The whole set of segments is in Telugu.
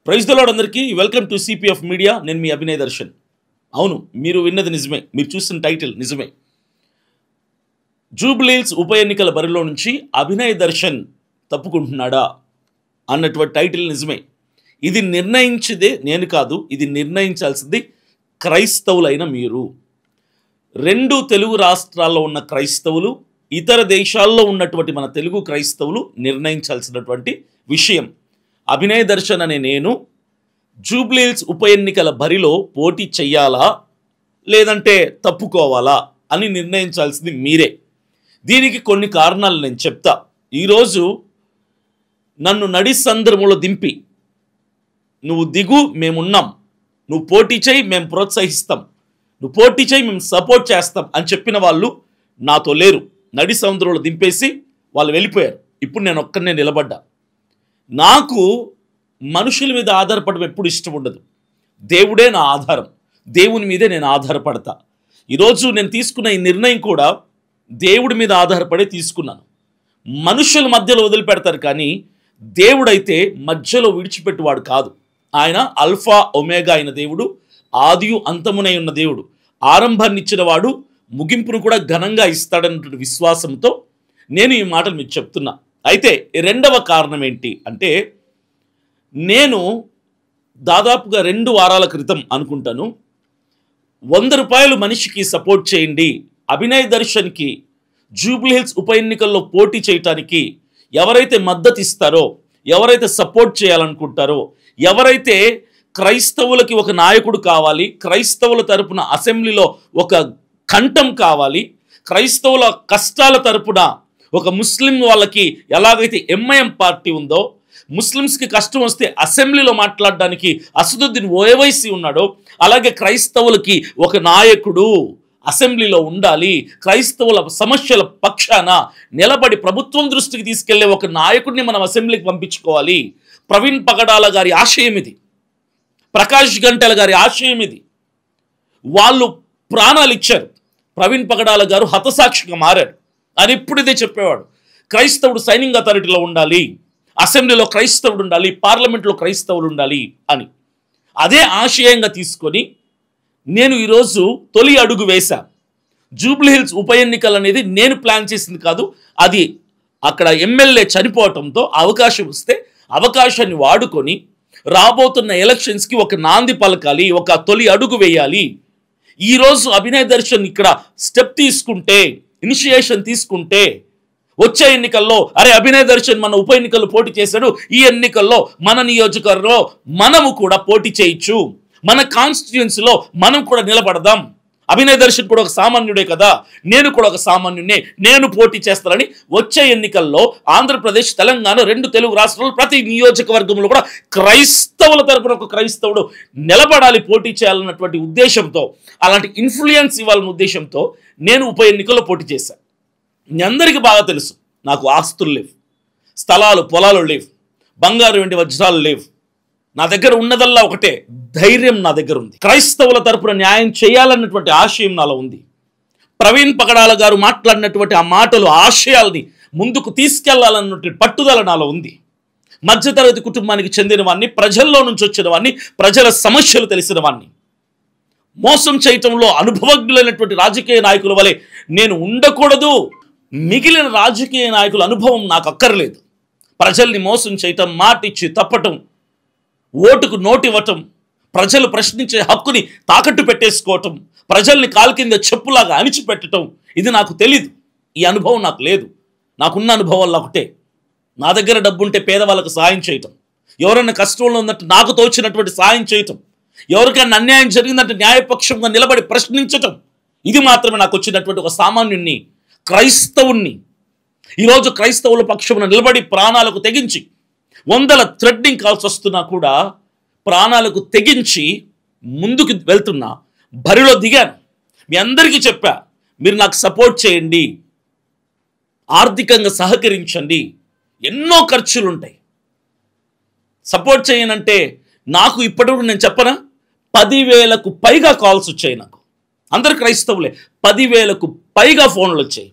ప్రైజ్ ది లార్డ్ అందరికీ వెల్కమ్ టు సిపిఎఫ్ మీడియా. నేను మీ అభినయ్ దర్శన్. అవును, మీరు విన్నది నిజమే, మీరు చూసిన టైటిల్ నిజమే. జూబ్లీహిల్స్ ఉప ఎన్నికల బరిలో నుంచి అభినయ్ దర్శన్ తప్పుకుంటున్నాడా అన్నటువంటి టైటిల్ నిజమే. ఇది నిర్ణయించేదే నేను కాదు, ఇది నిర్ణయించాల్సింది క్రైస్తవులైన మీరు. రెండు తెలుగు రాష్ట్రాల్లో ఉన్న క్రైస్తవులు, ఇతర దేశాల్లో ఉన్నటువంటి మన తెలుగు క్రైస్తవులు నిర్ణయించాల్సినటువంటి విషయం. అభినయ్ దర్శన్ అనే నేను జూబ్లీహిల్స్ ఉప ఎన్నికల బరిలో పోటీ చెయ్యాలా లేదంటే తప్పుకోవాలా అని నిర్ణయించాల్సింది మీరే. దీనికి కొన్ని కారణాలు నేను చెప్తా. ఈరోజు నన్ను నడి సందర్భంలో దింపి నువ్వు దిగు, మేమున్నాం, నువ్వు పోటీ చేయి, మేము ప్రోత్సహిస్తాం, నువ్వు పోటీ చేయి, మేము సపోర్ట్ చేస్తాం అని చెప్పిన వాళ్ళు నాతో లేరు. నడి సముద్రంలో దింపేసి వాళ్ళు వెళ్ళిపోయారు. ఇప్పుడు నేను ఒక్కనే నిలబడ్డా. నాకు మనుషుల మీద ఆధారపడడం ఎప్పుడు ఇష్టం ఉండదు. దేవుడే నా ఆధారం, దేవుని మీదే నేను ఆధారపడతా. ఈరోజు నేను తీసుకున్న ఈ నిర్ణయం కూడా దేవుడి మీద ఆధారపడే తీసుకున్నాను. మనుషుల మధ్యలో వదిలిపెడతారు, కానీ దేవుడైతే మధ్యలో విడిచిపెట్టువాడు కాదు. ఆయన అల్ఫా ఒమేగా అయిన దేవుడు, ఆదియు అంతమునై ఉన్న దేవుడు. ఆరంభాన్ని ఇచ్చిన వాడు ముగింపును కూడా ఘనంగా ఇస్తాడన్నటువంటి విశ్వాసంతో నేను ఈ మాటలు మీకు చెప్తున్నా. అయితే రెండవ కారణం ఏంటి అంటే, నేను దాదాపుగా 2 వారాల క్రితం అనుకుంటాను, 100 రూపాయలు మనిషికి సపోర్ట్ చేయండి, అభినయ్ దర్శన్కి జూబ్లీహిల్స్ ఉప ఎన్నికల్లో పోటీ చేయటానికి ఎవరైతే మద్దతు ఇస్తారో, ఎవరైతే సపోర్ట్ చేయాలనుకుంటారో, ఎవరైతే క్రైస్తవులకి ఒక నాయకుడు కావాలి, క్రైస్తవుల తరపున అసెంబ్లీలో ఒక కంఠం కావాలి, క్రైస్తవుల కష్టాల తరపున ఒక ముస్లిం వాళ్ళకి ఎలాగైతే ఎంఐఎం పార్టీ ఉందో, ముస్లిమ్స్కి కష్టం వస్తే అసెంబ్లీలో మాట్లాడడానికి అసదుద్దీన్ ఓవైసీ ఉన్నాడో, అలాగే క్రైస్తవులకి ఒక నాయకుడు అసెంబ్లీలో ఉండాలి, క్రైస్తవుల సమస్యల పక్షాన నిలబడి ప్రభుత్వం దృష్టికి తీసుకెళ్లే ఒక నాయకుడిని మనం అసెంబ్లీకి పంపించుకోవాలి. ప్రవీణ్ పగడాల గారి ఆశయం ఇది, ప్రకాష్ గంటెల గారి ఆశయం ఇది. వాళ్ళు ప్రాణాలు ఇచ్చారు. ప్రవీణ్ పగడాల గారు హతసాక్షిగా మారారు. అని ఇప్పుడు ఇదే చెప్పేవాడు, క్రైస్తవుడు సైనింగ్ అథారిటీలో ఉండాలి, అసెంబ్లీలో క్రైస్తవుడు ఉండాలి, పార్లమెంట్లో క్రైస్తవులు ఉండాలి అని. అదే ఆశయంగా తీసుకొని నేను ఈరోజు తొలి అడుగు వేశా. జూబ్లీహిల్స్ ఉప ఎన్నికలు అనేది నేను ప్లాన్ చేసింది కాదు, అది అక్కడ ఎమ్మెల్యే చనిపోవటంతో అవకాశం వస్తే అవకాశాన్ని వాడుకొని రాబోతున్న ఎలక్షన్స్కి ఒక నాంది పలకాలి, ఒక తొలి అడుగు వేయాలి. ఈరోజు అభినయ్ దర్శన్ ఇక్కడ స్టెప్ తీసుకుంటే, ఇనిషియేషన్ తీసుకుంటే, వచ్చే ఎన్నికల్లో అరే అభినయ్ దర్శన్ మన ఉప ఎన్నికల్లో పోటీ చేశాడు, ఈ ఎన్నికల్లో మన నియోజకవర్గంలో మనము కూడా పోటీ చేయొచ్చు, మన కాన్స్టిట్యుయెన్సీలో మనం కూడా నిలబడదాం. అభినయ్ దర్శన్ కూడా ఒక సామాన్యుడే కదా, నేను కూడా ఒక సామాన్యుడినే, నేను పోటీ చేస్తానని వచ్చే ఎన్నికల్లో ఆంధ్రప్రదేశ్, తెలంగాణ 2 తెలుగు రాష్ట్రాలు ప్రతి నియోజకవర్గంలో కూడా క్రైస్తవుల తరపున ఒక క్రైస్తవుడు నిలబడాలి, పోటీ చేయాలన్నటువంటి ఉద్దేశంతో, అలాంటి ఇన్ఫ్లుయెన్స్ ఇవ్వాలన్న ఉద్దేశంతో నేను ఉప ఎన్నికల్లో పోటీ చేశాను. మీ అందరికీ బాగా తెలుసు, నాకు ఆస్తులు లేవు, స్థలాలు పొలాలు లేవు, బంగారు వెండి వజ్రాలు లేవు. నా దగ్గర ఉన్నదల్లా ఒకటే, ధైర్యం నా దగ్గర ఉంది. క్రైస్తవుల తరపున న్యాయం చేయాలన్నటువంటి ఆశయం నాలో ఉంది. ప్రవీణ్ పగడాల గారు మాట్లాడినటువంటి ఆ మాటలు, ఆశయాల్ని ముందుకు తీసుకెళ్లాలన్నటువంటి పట్టుదల నాలో ఉంది. మధ్యతరగతి కుటుంబానికి చెందిన వాడిని, ప్రజల్లో నుంచి వచ్చిన వాడిని, ప్రజల సమస్యలు తెలిసిన వాడిని. మోసం చేయటంలో అనుభవజ్ఞులైనటువంటి రాజకీయ నాయకుల వలె నేను ఉండకూడదు. మిగిలిన రాజకీయ నాయకుల అనుభవం నాకు అక్కర్లేదు. ప్రజల్ని మోసం చేయటం, మాటిచ్చి తప్పటం, ఓటుకు నోటివ్వటం, ప్రజలు ప్రశ్నించే హక్కుని తాకట్టు పెట్టేసుకోవటం, ప్రజల్ని కాలు కింద చెప్పులాగా అణిచిపెట్టడం, ఇది నాకు తెలీదు. ఈ అనుభవం నాకు లేదు. నాకున్న అనుభవాలు ఒకటే, నా దగ్గర డబ్బుంటే పేదవాళ్ళకు సాయం చేయటం, ఎవరైనా కష్టంలో ఉన్నట్టు నాకు తోచినటువంటి సాయం చేయటం, ఎవరికైనా అన్యాయం జరిగిందంటే న్యాయపక్షంగా నిలబడి ప్రశ్నించటం, ఇది మాత్రమే నాకు వచ్చినటువంటి ఒక సామాన్యుణ్ణి, క్రైస్తవుణ్ణి. ఈరోజు క్రైస్తవుల పక్షమున నిలబడి ప్రాణాలకు తెగించి, 100 థ్రెడ్డింగ్ కాల్స్ వస్తున్నా కూడా ప్రాణాలకు తెగించి ముందుకు వెళ్తున్నా, బరిలో దిగాను. మీ అందరికీ చెప్పా, మీరు నాకు సపోర్ట్ చేయండి, ఆర్థికంగా సహకరించండి, ఎన్నో ఖర్చులు ఉంటాయి. సపోర్ట్ చేయనంటే నాకు ఇప్పటివరకు నేను చెప్పనా, 10,000కు పైగా కాల్స్ వచ్చాయి నాకు. అందరు క్రైస్తవులే, 10,000కు పైగా ఫోన్లు వచ్చాయి.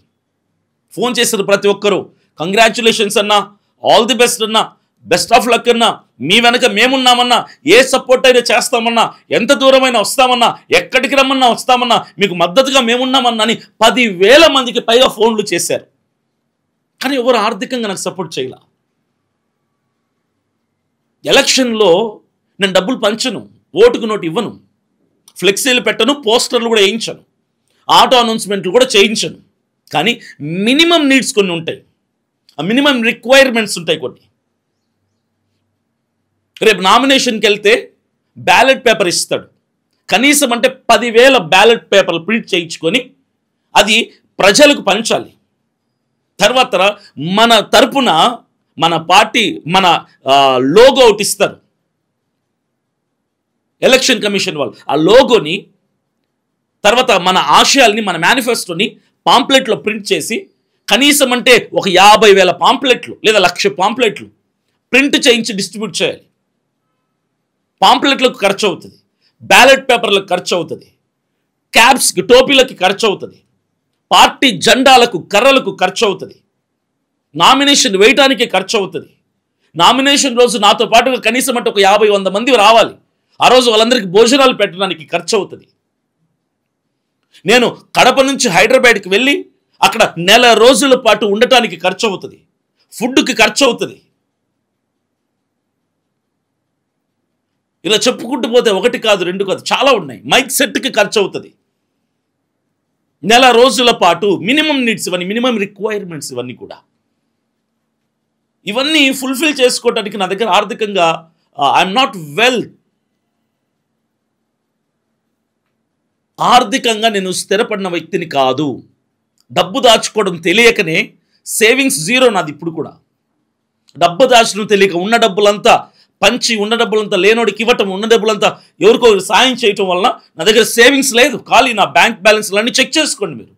ఫోన్ చేసిన ప్రతి ఒక్కరూ కంగ్రాచ్యులేషన్స్ అన్నా, ఆల్ ది బెస్ట్ అన్నా, బెస్ట్ ఆఫ్ లక్ అన్నా, మీ వెనక మేమున్నామన్నా, ఏ సపోర్ట్ అయినా చేస్తామన్నా, ఎంత దూరమైనా వస్తామన్నా, ఎక్కడికి రమ్మన్నా వస్తామన్నా, మీకు మద్దతుగా మేమున్నామన్నా అని 10,000 మందికి పైగా ఫోన్లు చేశారు. కానీ ఎవరు ఆర్థికంగా నాకు సపోర్ట్ చేయాల. ఎలక్షన్లో నేను డబ్బులు పంచను, ఓటుకు నోటు ఇవ్వను, ఫ్లెక్సీలు పెట్టను, పోస్టర్లు కూడా వేయించను, ఆటో అనౌన్స్మెంట్లు కూడా చేయించను. కానీ మినిమం నీడ్స్ కొన్ని ఉంటాయి, ఆ మినిమం రిక్వైర్మెంట్స్ ఉంటాయి కొన్ని. రేపు నామినేషన్కి వెళ్తే బ్యాలెట్ పేపర్ ఇస్తాడు, కనీసం అంటే 10,000 బ్యాలెట్ పేపర్లు ప్రింట్ చేయించుకొని అది ప్రజలకు పంచాలి. తర్వాత మన తరపున మన పార్టీ మన లోగో ఒకటి ఇస్తారు ఎలక్షన్ కమిషన్ వాళ్ళు. ఆ లోగోని తర్వాత మన ఆశయాల్ని, మన మేనిఫెస్టోని పాంప్లెట్లో ప్రింట్ చేసి కనీసం అంటే ఒక 50,000 పాంప్లెట్లు లేదా 1,00,000 పాంప్లెట్లు ప్రింట్ చేయించి డిస్ట్రిబ్యూట్ చేయాలి. పాంప్లెట్లకు ఖర్చు అవుతుంది, బ్యాలెట్ పేపర్లకు ఖర్చు అవుతుంది, క్యాప్స్కి, టోపీలకి ఖర్చు అవుతుంది, పార్టీ జెండాలకు, కర్రలకు ఖర్చు అవుతుంది, నామినేషన్ వేయటానికి ఖర్చు అవుతుంది. నామినేషన్ రోజు నాతో పాటుగా కనీసం అంటే ఒక 50-100 మంది రావాలి. ఆ రోజు వాళ్ళందరికీ భోజనాలు పెట్టడానికి ఖర్చు అవుతుంది. నేను కడప నుంచి హైదరాబాద్కి వెళ్ళి అక్కడ నెల రోజుల పాటు ఉండటానికి ఖర్చు అవుతుంది, ఫుడ్కి ఖర్చు అవుతుంది. ఇలా చెప్పుకుంటూ పోతే 1 కాదు 2 కాదు చాలా ఉన్నాయి. మైక్ సెట్కి ఖర్చు అవుతుంది. నెల రోజుల పాటు మినిమం నీడ్స్ ఇవన్నీ, మినిమం రిక్వైర్మెంట్స్ ఇవన్నీ కూడా, ఇవన్నీ ఫుల్ఫిల్ చేసుకోవడానికి నా దగ్గర ఆర్థికంగా ఐఎమ్ నాట్ వెల్, ఆర్థికంగా నేను స్థిరపడిన వ్యక్తిని కాదు. డబ్బు దాచుకోవడం తెలియకనే సేవింగ్స్ జీరో నాది ఇప్పుడు కూడా. డబ్బు దాచడం తెలియక ఉన్న డబ్బులంతా పంచి, ఉన్న డబ్బులంతా లేనోడికి ఇవ్వటం, ఉన్న డబ్బులంతా ఎవరికో సాయం చేయటం వల్ల నా దగ్గర సేవింగ్స్ లేదు. ఖాళీ నా బ్యాంక్ బ్యాలెన్స్లన్నీ చెక్ చేసుకోండి మీరు.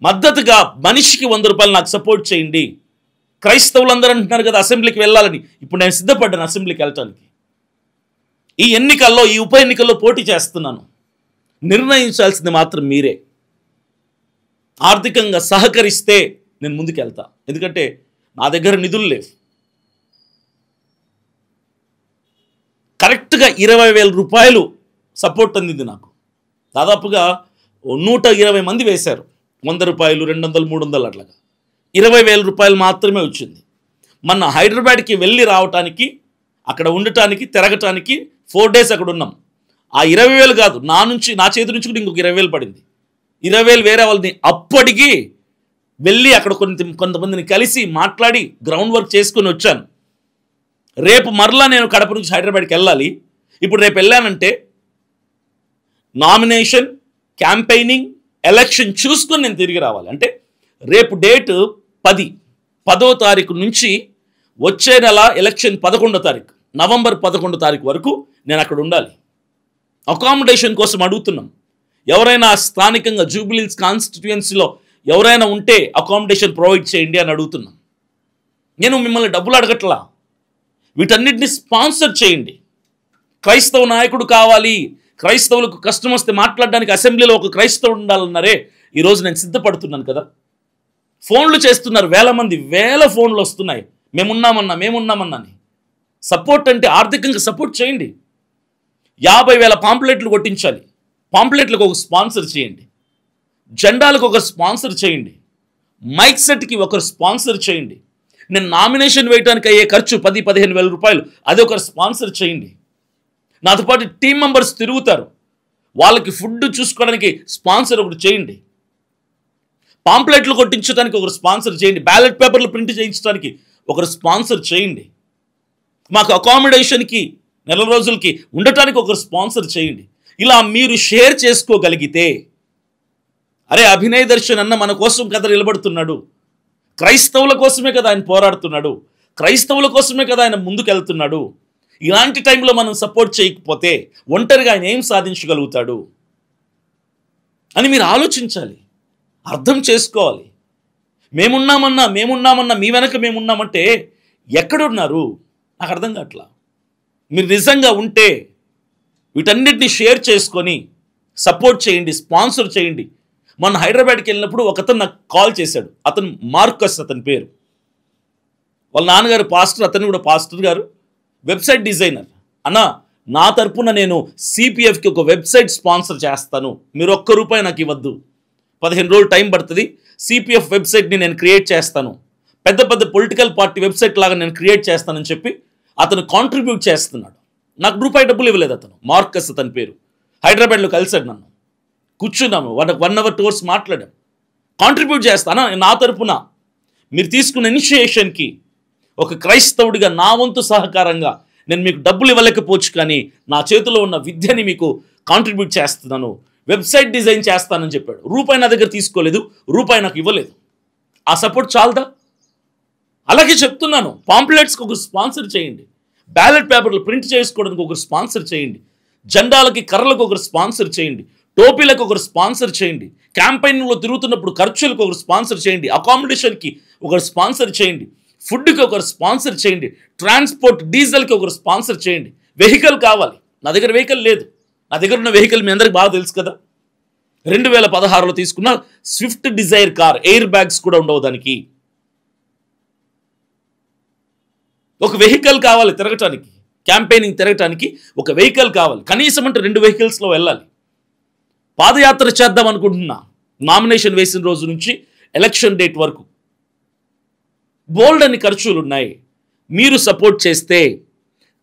మద్దతుగా మనిషికి 100 రూపాయలు నాకు సపోర్ట్ చేయండి. క్రైస్తవులందరూ అంటున్నారు కదా అసెంబ్లీకి వెళ్ళాలని. ఇప్పుడు నేను సిద్ధపడ్డాను అసెంబ్లీకి వెళ్ళటానికి. ఈ ఎన్నికల్లో, ఈ ఉప ఎన్నికల్లో పోటీ చేస్తున్నాను. నిర్ణయించాల్సింది మాత్రం మీరే. ఆర్థికంగా సహకరిస్తే నేను ముందుకు వెళ్తా. ఎందుకంటే నా దగ్గర నిధులు లేవు. కరెక్ట్గా 20,000 రూపాయలు సపోర్ట్ అందింది నాకు. దాదాపుగా 120 మంది వేశారు. 100 రూపాయలు, 200, 300 అట్లాగా 20,000 రూపాయలు మాత్రమే వచ్చింది. మొన్న హైదరాబాద్కి వెళ్ళి రావటానికి, అక్కడ ఉండటానికి, తిరగటానికి 4 days అక్కడ ఉన్నాం. ఆ 20,000 కాదు, నా చేతి నుంచి కూడా ఇంకొక 20,000 పడింది. 20,000 వేరే వాళ్ళని అప్పటికి వెళ్ళి అక్కడ కొంతమందిని కలిసి మాట్లాడి గ్రౌండ్ వర్క్ చేసుకొని వచ్చాను. రేపు మరలా నేను కడప నుంచి హైదరాబాద్కి వెళ్ళాలి. ఇప్పుడు రేపు వెళ్ళానంటే నామినేషన్, క్యాంపెయినింగ్, ఎలక్షన్ చూసుకొని నేను తిరిగి రావాలి. అంటే రేపు డేట్ 10వ తారీఖు నుంచి వచ్చే నెల ఎలక్షన్ 11వ తారీఖు, నవంబర్ 11వ తారీఖు వరకు నేను అక్కడ ఉండాలి. అకామిడేషన్ కోసం అడుగుతున్నాం. ఎవరైనా స్థానికంగా జూబ్లీహిల్స్ కాన్స్టిట్యుయెన్సీలో ఎవరైనా ఉంటే అకామిడేషన్ ప్రొవైడ్ చేయండి అని అడుగుతున్నాం. నేను మిమ్మల్ని డబ్బులు అడగట్లా, వీటన్నిటిని స్పాన్సర్ చేయండి. క్రైస్తవ నాయకుడు కావాలి, క్రైస్తవులకు కష్టం వస్తే మాట్లాడడానికి అసెంబ్లీలో ఒక క్రైస్తవుడు ఉండాలన్నారే. ఈరోజు నేను సిద్ధపడుతున్నాను కదా. ఫోన్లు చేస్తున్నారు, 1000 మంది, 1000 ఫోన్లు వస్తున్నాయి. మేమున్నామన్నాని. సపోర్ట్ అంటే ఆర్థికంగా సపోర్ట్ చేయండి. 50,000 పాంప్లెట్లు కొట్టించాలి. పాంప్లెట్లకు ఒక స్పాన్సర్ చేయండి, జెండాలకు ఒక స్పాన్సర్ చేయండి, మైక్ సెట్కి ఒకరు స్పాన్సర్ చేయండి. నేను నామినేషన్ వేయడానికి అయ్యే ఖర్చు 10-15 వేల రూపాయలు, అది ఒకరు స్పాన్సర్ చేయండి. నాతో పాటు టీం మెంబర్స్ తిరుగుతారు, వాళ్ళకి ఫుడ్ చూసుకోవడానికి స్పాన్సర్ ఒకటి చేయండి. పాంప్లెట్లు కొట్టించడానికి ఒకరు స్పాన్సర్ చేయండి. బ్యాలెట్ పేపర్లు ప్రింట్ చేయించడానికి ఒకరు స్పాన్సర్ చేయండి. మాకు అకామిడేషన్కి, నెల రోజులకి ఉండటానికి ఒకరు స్పాన్సర్ చేయండి. ఇలా మీరు షేర్ చేసుకోగలిగితే, అరే అభినయ్ దర్శన్ అన్న మన కోసం కదా నిలబడుతున్నాడు, క్రైస్తవుల కోసమే కదా ఆయన పోరాడుతున్నాడు, క్రైస్తవుల కోసమే కదా ఆయన ముందుకెళ్తున్నాడు, ఇలాంటి టైంలో మనం సపోర్ట్ చేయకపోతే ఒంటరిగా ఆయన ఏం సాధించగలుగుతాడు అని మీరు ఆలోచించాలి, అర్థం చేసుకోవాలి. మేమున్నామన్నా మీ వెనక మేమున్నామంటే ఎక్కడున్నారు నాకు అర్థం కావట్లా. మీరు నిజంగా ఉంటే వీటన్నిటిని షేర్ చేసుకొని సపోర్ట్ చేయండి, స్పాన్సర్ చేయండి. మొన్న హైదరాబాద్కి వెళ్ళినప్పుడు ఒకతను నాకు కాల్ చేశాడు. అతను మార్కస్, అతని పేరు. వాళ్ళ నాన్నగారు పాస్టర్, అతను కూడా పాస్టర్ గారు, వెబ్సైట్ డిజైనర్. అన్న, నా తరపున నేను సిపిఎఫ్కి ఒక వెబ్సైట్ స్పాన్సర్ చేస్తాను, మీరు ₹1 నాకు ఇవ్వద్దు, 15 రోజులు టైం పడుతుంది, సిపిఎఫ్ వెబ్సైట్ని నేను క్రియేట్ చేస్తాను, పెద్ద పెద్ద పొలిటికల్ పార్టీ వెబ్సైట్ లాగా నేను క్రియేట్ చేస్తానని చెప్పి అతను కాంట్రిబ్యూట్ చేస్తున్నాడు. నాకు ₹1 ఇవ్వలేదు అతను. మార్కస్ అతని పేరు. హైదరాబాద్లో కలిశాడు నన్ను, కూర్చున్నాము, 1 hour 2 hours మాట్లాడాం. కాంట్రిబ్యూట్ చేస్తాను నా తరపున మీరు తీసుకున్న ఇనిషియేషన్కి ఒక క్రైస్తవుడిగా నా వంతు సహకారంగా నేను మీకు డబ్బులు ఇవ్వలేకపోవచ్చు, కానీ నా చేతిలో ఉన్న విద్యని మీకు కాంట్రిబ్యూట్ చేస్తున్నాను, వెబ్సైట్ డిజైన్ చేస్తానని చెప్పాడు. ₹1 నా దగ్గర తీసుకోలేదు, ₹1 నాకు ఇవ్వలేదు. ఆ సపోర్ట్ చాలదా? అలాగే చెప్తున్నాను, పాంప్లెట్స్కి ఒకరు స్పాన్సర్ చేయండి, బ్యాలెట్ పేపర్లు ప్రింట్ చేసుకోవడానికి ఒకరు స్పాన్సర్ చేయండి, జెండాలకి కర్రలకు ఒకరు స్పాన్సర్ చేయండి, టోపీలకు ఒకరు స్పాన్సర్ చేయండి, క్యాంపెయిన్లో తిరుగుతున్నప్పుడు ఖర్చులకు ఒకరు స్పాన్సర్ చేయండి, అకామిడేషన్కి ఒకరు స్పాన్సర్ చేయండి, ఫుడ్కి ఒకరు స్పాన్సర్ చేయండి, ట్రాన్స్పోర్ట్ డీజిల్కి ఒకరు స్పాన్సర్ చేయండి. వెహికల్ కావాలి, నా దగ్గర వెహికల్ లేదు. నా దగ్గర ఉన్న వెహికల్ మీ అందరికి బాగా తెలుసు కదా, 2016లో తీసుకున్న Swift Dzire car, air bags కూడా ఉండవు దానికి. ఒక వెహికల్ కావాలి తిరగటానికి, క్యాంపెయినింగ్ తిరగటానికి ఒక వెహికల్ కావాలి, కనీసం అంటే 2 వెహికల్స్లో వెళ్ళాలి. పాదయాత్ర చేద్దాం అనుకుంటున్నా, నామినేషన్ వేసిన రోజు నుంచి ఎలక్షన్ డేట్ వరకు. బోల్డ్ అని ఖర్చులు ఉన్నాయి. మీరు సపోర్ట్ చేస్తే,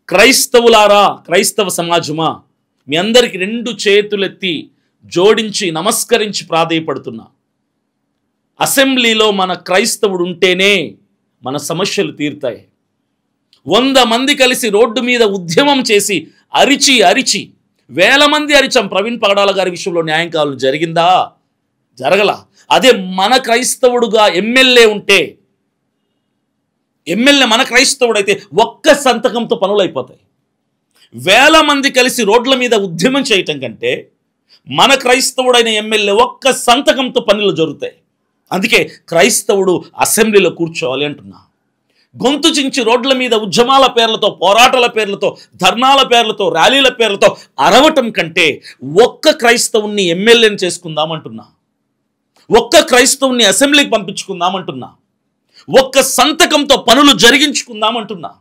క్రైస్తవులారా, క్రైస్తవ సమాజమా, మీ అందరికి 2 చేతులెత్తి జోడించి నమస్కరించి ప్రాధేయపడుతున్నా. అసెంబ్లీలో మన క్రైస్తవుడు ఉంటేనే మన సమస్యలు తీరుతాయి. 100 మంది కలిసి రోడ్డు మీద ఉద్యమం చేసి అరిచి అరిచి వేల మంది అరిచాం. ప్రవీణ్ పగడాల గారి విషయంలో న్యాయం కావాలని జరిగిందా? జరగల. అదే మన క్రైస్తవుడుగా ఎమ్మెల్యే ఉంటే, ఎమ్మెల్యే మన క్రైస్తవుడైతే ఒక్క సంతకంతో పనులు అయిపోతాయి. వేల మంది కలిసి రోడ్ల మీద ఉద్యమం చేయటం కంటే మన క్రైస్తవుడైన ఎమ్మెల్యే ఒక్క సంతకంతో పనులు జరుగుతాయి. అందుకే క్రైస్తవుడు అసెంబ్లీలో కూర్చోవాలి అంటున్నా. గొంతు చించి రోడ్ల మీద ఉద్యమాల పేర్లతో, పోరాటాల పేర్లతో, ధర్నాల పేర్లతో, ర్యాలీల పేర్లతో అరవటం కంటే ఒక్క క్రైస్తవుని ఎమ్మెల్యేని చేసుకుందామంటున్నా, ఒక్క క్రైస్తవుని అసెంబ్లీకి పంపించుకుందామంటున్నా, ఒక్క సంతకంతో పనులు జరిగించుకుందామంటున్నా.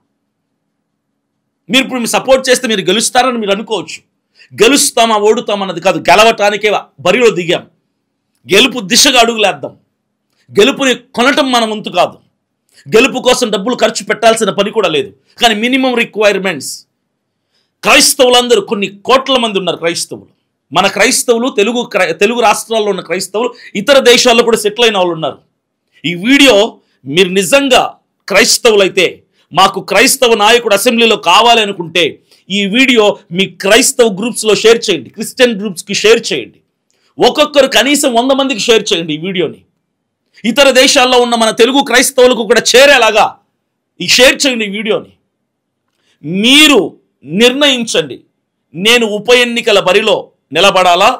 మీరు ఇప్పుడు సపోర్ట్ చేస్తే మీరు గెలుస్తారని మీరు అనుకోవచ్చు. గెలుస్తామా ఓడుతామన్నది కాదు, గెలవటానికే బరిలో దిగాం. గెలుపు దిశగా అడుగులేద్దాం. గెలుపుని కొనటం మన వంతు కాదు. గెలుపు కోసం డబ్బులు ఖర్చు పెట్టాల్సిన పని కూడా లేదు. కానీ మినిమం రిక్వైర్మెంట్స్, క్రైస్తవులందరూ కొన్ని కోట్ల మంది ఉన్నారు క్రైస్తవులు. మన క్రైస్తవులు తెలుగు రాష్ట్రాల్లో ఉన్న క్రైస్తవులు ఇతర దేశాల్లో కూడా సెటిల్ అయిన వాళ్ళు ఉన్నారు. ఈ వీడియో మీరు నిజంగా క్రైస్తవులైతే, మాకు క్రైస్తవ నాయకుడు అసెంబ్లీలో కావాలి అనుకుంటే ఈ వీడియో మీ క్రైస్తవ గ్రూప్స్లో షేర్ చేయండి, క్రిస్టియన్ గ్రూప్స్కి షేర్ చేయండి. ఒక్కొక్కరు కనీసం 100 మందికి షేర్ చేయండి ఈ వీడియోని. ఇతర దేశాల్లో ఉన్న మన తెలుగు క్రైస్తవులకు కూడా చేరేలాగా ఈ షేర్ చేయండి ఈ వీడియోని. మీరు నిర్ణయించండి, నేను ఉప ఎన్నికల బరిలో నిలబడాలా,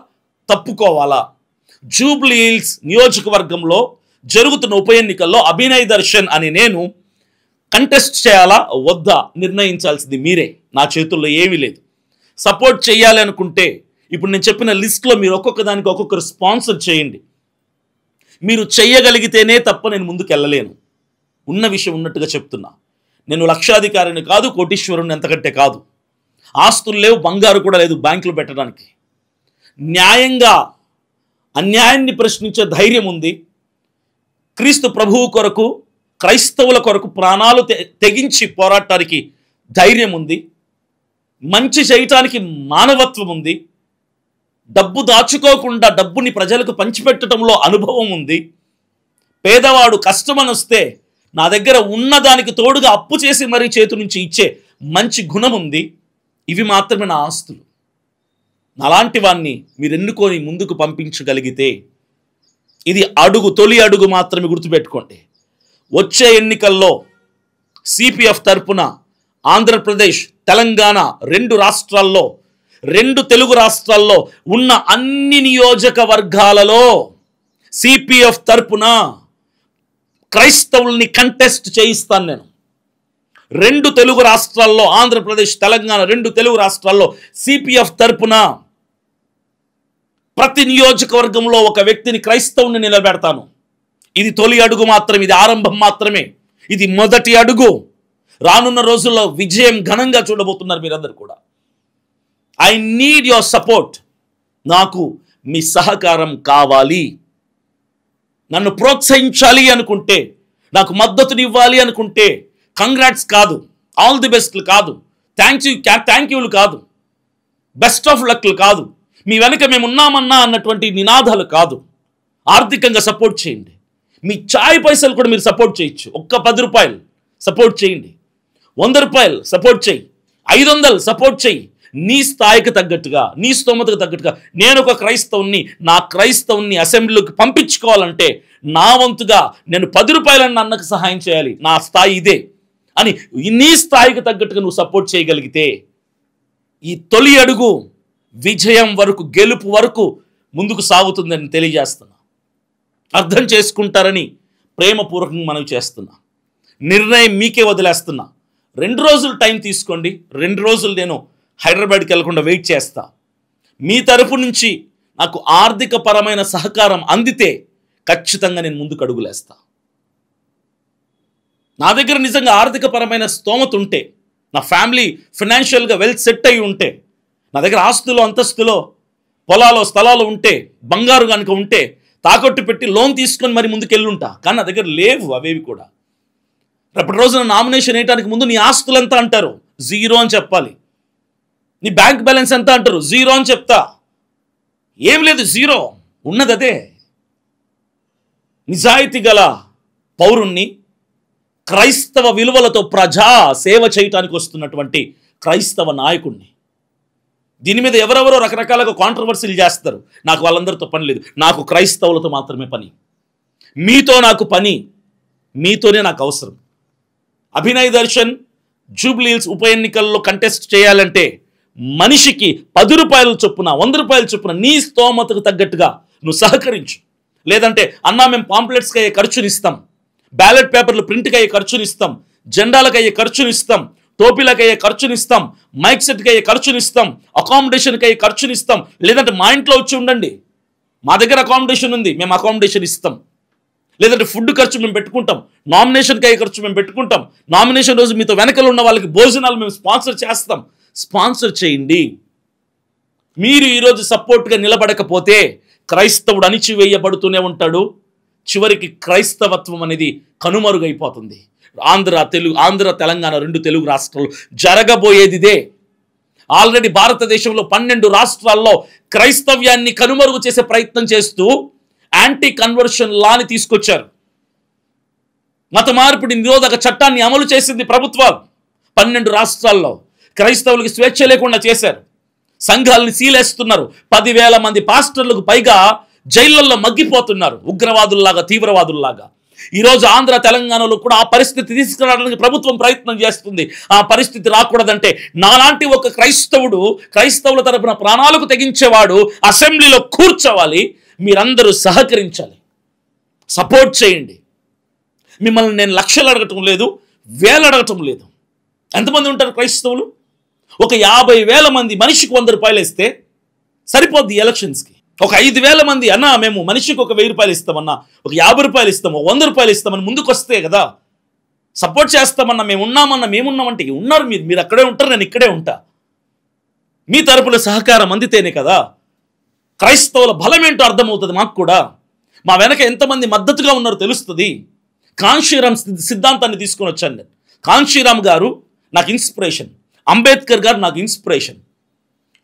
తప్పుకోవాలా? జూబ్లీ హిల్స్ నియోజకవర్గంలో జరుగుతున్న ఉప ఎన్నికల్లో అభినయ్ దర్శన్ అని నేను కంటెస్ట్ చేయాలా వద్దా నిర్ణయించాల్సింది మీరే. నా చేతుల్లో ఏమీ లేదు. సపోర్ట్ చేయాలి అనుకుంటే ఇప్పుడు నేను చెప్పిన లిస్ట్లో మీరు ఒక్కొక్క దానికి ఒక్కొక్కరు స్పాన్సర్ చేయండి. మీరు చేయగలిగితేనే తప్ప నేను ముందుకు వెళ్ళలేను. ఉన్న విషయం ఉన్నట్టుగా చెప్తున్నా. నేను లక్షాధికారిని కాదు, కోటీశ్వరుని ఎంతకంటే కాదు. ఆస్తులు లేవు, బంగారు కూడా లేదు బ్యాంకులో పెట్టడానికి. న్యాయంగా అన్యాయాన్ని ప్రశ్నించే ధైర్యం ఉంది. క్రీస్తు ప్రభువు కొరకు, క్రైస్తవుల కొరకు ప్రాణాలు తెగించి పోరాటానికి ధైర్యం ఉంది. మంచి చేయటానికి మానవత్వం ఉంది. డబ్బు దాచుకోకుండా డబ్బుని ప్రజలకు పంచిపెట్టడంలో అనుభవం ఉంది. పేదవాడు కష్టమని వస్తే నా దగ్గర ఉన్నదానికి తోడుగా అప్పు చేసి మరీ చేతి నుంచి ఇచ్చే మంచి గుణం ఉంది. ఇవి మాత్రమే నా ఆస్తులు. అలాంటి వాన్ని మీరు ఎన్నుకొని ముందుకు పంపించగలిగితే ఇది తొలి అడుగు మాత్రమే. గుర్తుపెట్టుకోండి. వచ్చే ఎన్నికల్లో సిపిఎఫ్ తరపున ఆంధ్రప్రదేశ్, తెలంగాణ 2 రాష్ట్రాల్లో, 2 తెలుగు రాష్ట్రాల్లో ఉన్న అన్ని నియోజకవర్గాలలో సిపిఎఫ్ తరపున క్రైస్తవుల్ని కంటెస్ట్ చేయిస్తాను నేను. 2 తెలుగు రాష్ట్రాల్లో, ఆంధ్రప్రదేశ్, తెలంగాణ 2 తెలుగు రాష్ట్రాల్లో సిపిఎఫ్ తరపున ప్రతి నియోజకవర్గంలో ఒక వ్యక్తిని క్రైస్తవుని నిలబెడతాను. ఇది తొలి అడుగు మాత్రమే, ఇది ఆరంభం మాత్రమే. ఇది మొదటి అడుగు. రానున్న రోజుల్లో విజయం ఘనంగా చూడబోతున్నారు మీరందరూ కూడా. I need your support. నాకు మీ సహకారం కావాలి. నన్ను ప్రోత్సహించాలి అనుకుంటే, నాకు మద్దతునివ్వాలి అనుకుంటే, కంగ్రాట్స్ కాదు, ఆల్ ది బెస్ట్లు కాదు, థ్యాంక్ యూలు కాదు, బెస్ట్ ఆఫ్ లక్లు కాదు, మీ వెనక మేము ఉన్నామన్నా అన్నటువంటి నినాదాలు కాదు. ఆర్థికంగా సపోర్ట్ చేయండి. మీ చాయ్ పైసలు కూడా మీరు సపోర్ట్ చేయొచ్చు. ఒక్క 10 రూపాయలు సపోర్ట్ చేయండి, 100 రూపాయలు సపోర్ట్ చేయి, 500 సపోర్ట్ చేయి. నీ స్థాయికి తగ్గట్టుగా, నీ స్తోమతకు తగ్గట్టుగా. నేను ఒక క్రైస్తవుని, నా క్రైస్తవుని అసెంబ్లీలోకి పంపించుకోవాలంటే నా వంతుగా నేను 10 రూపాయలని అన్నకు సహాయం చేయాలి, నా స్థాయి ఇదే అని నీ స్థాయికి తగ్గట్టుగా నువ్వు సపోర్ట్ చేయగలిగితే ఈ తొలి అడుగు విజయం వరకు, గెలుపు వరకు ముందుకు సాగుతుందని తెలియజేస్తున్నా. అర్థం చేసుకుంటారని ప్రేమపూర్వకంగా మనవి చేస్తున్నా. నిర్ణయం మీకే వదిలేస్తున్నా. 2 రోజులు టైం తీసుకోండి. 2 రోజులు నేను హైదరాబాద్కి వెళ్లకుండా వెయిట్ చేస్తా. మీ తరపు నుంచి నాకు ఆర్థిక పరమైన సహకారం అందితే ఖచ్చితంగా నేను ముందుకు అడుగులేస్తా. నా దగ్గర నిజంగా ఆర్థిక పరమైన స్తోమత ఉంటే, నా ఫ్యామిలీ ఫినాన్షియల్గా వెల్ సెట్ అయి ఉంటే, నా దగ్గర ఆస్తులు అంతస్తులో పొలాలు స్థలాలు ఉంటే, బంగారు కనుక ఉంటే తాకట్టు పెట్టి లోన్ తీసుకొని మరి ముందుకు వెళ్ళుంటా. కానీ నా దగ్గర లేవు అవేవి కూడా. రేపటి రోజున నామినేషన్ వేయడానికి ముందు నీ ఆస్తులు ఎంత అంటారు? 0 అని చెప్పాలి. నీ బ్యాంక్ బ్యాలెన్స్ ఎంత అంటారు? 0 అని చెప్తా. ఏం లేదు, 0 ఉన్నది అదే. నిజాయితీ గల పౌరుణ్ణి, క్రైస్తవ విలువలతో ప్రజా సేవ చేయటానికి వస్తున్నటువంటి క్రైస్తవ నాయకుడిని. దీని మీద ఎవరెవరో రకరకాలుగా కాంట్రవర్సీలు చేస్తారు. నాకు వాళ్ళందరితో పని లేదు. నాకు క్రైస్తవులతో మాత్రమే పని. మీతో నాకు పని, మీతోనే నాకు అవసరం. అభినయ్ దర్శన్ జూబ్లీ హిల్స్ ఉప ఎన్నికల్లో కంటెస్ట్ చేయాలంటే మనిషికి 10 రూపాయల చొప్పున, 100 రూపాయల చొప్పున నీ స్తోమతకు తగ్గట్టుగా నువ్వు సహకరించు. లేదంటే అన్నా మేము పాంప్లెట్స్కి అయ్యే ఖర్చునిస్తాం, బ్యాలెట్ పేపర్లు ప్రింట్కి అయ్యే ఖర్చునిస్తాం, జెండాలకు అయ్యే ఖర్చునిస్తాం, టోపీలకు అయ్యే ఖర్చునిస్తాం, మైక్ సెట్కి అయ్యే ఖర్చునిస్తాం, అకామిడేషన్కి అయ్యే ఖర్చునిస్తాం. లేదంటే మా ఇంట్లో వచ్చి ఉండండి, మా దగ్గర అకామిడేషన్ ఉంది, మేము అకామిడేషన్ ఇస్తాం. లేదంటే ఫుడ్ ఖర్చు మేము పెట్టుకుంటాం, నామినేషన్కి అయ్యే ఖర్చు మేము పెట్టుకుంటాం, నామినేషన్ రోజు మీతో వెనకలు ఉన్న వాళ్ళకి భోజనాలు మేము స్పాన్సర్ చేస్తాం. స్పాన్సర్ చేయండి. మీరు ఈరోజు సపోర్ట్గా నిలబడకపోతే క్రైస్తవుడు అణిచివేయబడుతూనే ఉంటాడు. చివరికి క్రైస్తవత్వం అనేది కనుమరుగైపోతుంది. ఆంధ్ర తెలంగాణ 2 తెలుగు రాష్ట్రాలు జరగబోయేది ఇదే. ఆల్రెడీ భారతదేశంలో 12 రాష్ట్రాల్లో క్రైస్తవ్యాన్ని కనుమరుగు చేసే ప్రయత్నం చేస్తూ యాంటీ కన్వర్షన్ లాని తీసుకొచ్చారు. మత మార్పిడి నిరోధక చట్టాన్ని అమలు చేసింది ప్రభుత్వాలు. 12 రాష్ట్రాల్లో క్రైస్తవులకి స్వేచ్ఛ లేకుండా చేశారు. సంఘాలని సీలేస్తున్నారు. 10,000 మంది పాస్టర్లకు పైగా జైళ్లలో మగ్గిపోతున్నారు, ఉగ్రవాదుల్లాగా, తీవ్రవాదుల్లాగా. ఈరోజు ఆంధ్ర తెలంగాణలో కూడా ఆ పరిస్థితి తీసుకురావడానికి ప్రభుత్వం ప్రయత్నం చేస్తుంది. ఆ పరిస్థితి రాకూడదంటే నాలాంటి ఒక క్రైస్తవుల తరపున ప్రాణాలకు తెగించేవాడు అసెంబ్లీలో కూర్చోవాలి. మీరందరూ సహకరించాలి, సపోర్ట్ చేయండి. మిమ్మల్ని నేను లక్షలు అడగటం లేదు, వేలు అడగటం లేదు. ఎంతమంది ఉంటారు క్రైస్తవులు? ఒక 50,000 మంది మనిషికి 100 రూపాయలు ఇస్తే సరిపోద్ది ఎలక్షన్స్కి. ఒక 5,000 మంది అన్నా మేము మనిషికి ఒక 1,000 రూపాయలు ఇస్తామన్నా, ఒక 50 రూపాయలు ఇస్తాము, 100 రూపాయలు ఇస్తామని ముందుకు వస్తే కదా సపోర్ట్ చేస్తామన్నా. మేము ఉన్నామన్నా, మేమున్నామంటే ఉన్నారు, మీరు అక్కడే ఉంటారు, నేను ఇక్కడే ఉంటా. మీ తరపున సహకారం అందితేనే కదా క్రైస్తవుల బలం ఏంటో అర్థమవుతుంది మాకు కూడా. మా వెనక ఎంతమంది మద్దతుగా ఉన్నారో తెలుస్తుంది. కాంశీరామ్ సిద్ధాంతాన్ని తీసుకొని వచ్చాను నేను. కాంశీరామ్ గారు నాకు ఇన్స్పిరేషన్, అంబేద్కర్ గారు నాకు ఇన్స్పిరేషన్,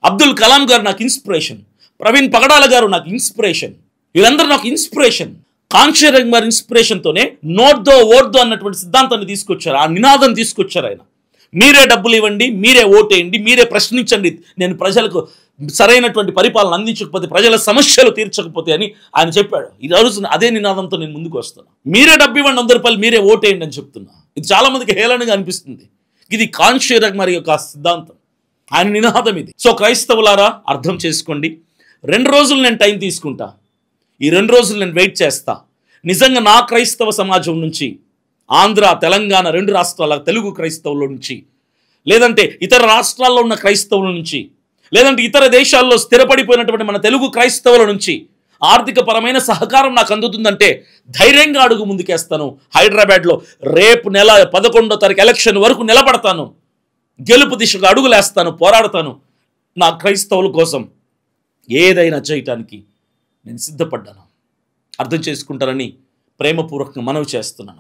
అబ్దుల్ కలాం గారు నాకు ఇన్స్పిరేషన్, ప్రవీణ్ పగడాల గారు నాకు ఇన్స్పిరేషన్. వీళ్ళందరూ నాకు ఇన్స్పిరేషన్. కాంశీరామ్ గారి ఇన్స్పిరేషన్తోనే నోట్దో ఓట్దో అన్నటువంటి సిద్ధాంతాన్ని తీసుకొచ్చారు, ఆ నినాదం తీసుకొచ్చారు ఆయన. మీరే డబ్బులు ఇవ్వండి, మీరే ఓటేయండి, మీరే ప్రశ్నించండి, నేను ప్రజలకు సరైనటువంటి పరిపాలన అందించకపోతే, ప్రజల సమస్యలు తీర్చకపోతే అని ఆయన చెప్పాడు. ఈ రోజు అదే నినాదంతో నేను ముందుకు వస్తున్నా. మీరే డబ్బు ఇవ్వండి, 100 రూపాయలు, మీరే ఓటేయండి అని చెప్తున్నా. ఇది చాలా మందికి హేళనగా అనిపిస్తుంది. ఇది కాంశీరామ్ గారి యొక్క సిద్ధాంతం, ఆయన నినాదం ఇది. సో క్రైస్తవులారా అర్థం చేసుకోండి. 2 రోజులు నేను టైం తీసుకుంటా. ఈ 2 రోజులు నేను వెయిట్ చేస్తా. నిజంగా నా క్రైస్తవ సమాజం నుంచి, ఆంధ్ర తెలంగాణ 2 రాష్ట్రాల తెలుగు క్రైస్తవుల నుంచి, లేదంటే ఇతర రాష్ట్రాల్లో ఉన్న క్రైస్తవుల నుంచి, లేదంటే ఇతర దేశాల్లో స్థిరపడిపోయినటువంటి మన తెలుగు క్రైస్తవుల నుంచి ఆర్థిక పరమైన సహకారం నాకు అందుతుందంటే ధైర్యంగా అడుగు ముందుకేస్తాను. హైదరాబాద్లో రేపు నెల 11వ తారీఖు ఎలక్షన్ వరకు నిలబడతాను. గెలుపు దిశగా అడుగులేస్తాను, పోరాడతాను. నా క్రైస్తవుల కోసం ఏదైనా చేయటానికి నేను సిద్ధపడ్డాను. అర్థం చేసుకుంటారని ప్రేమపూర్వకంగా మనవి చేస్తున్నాను.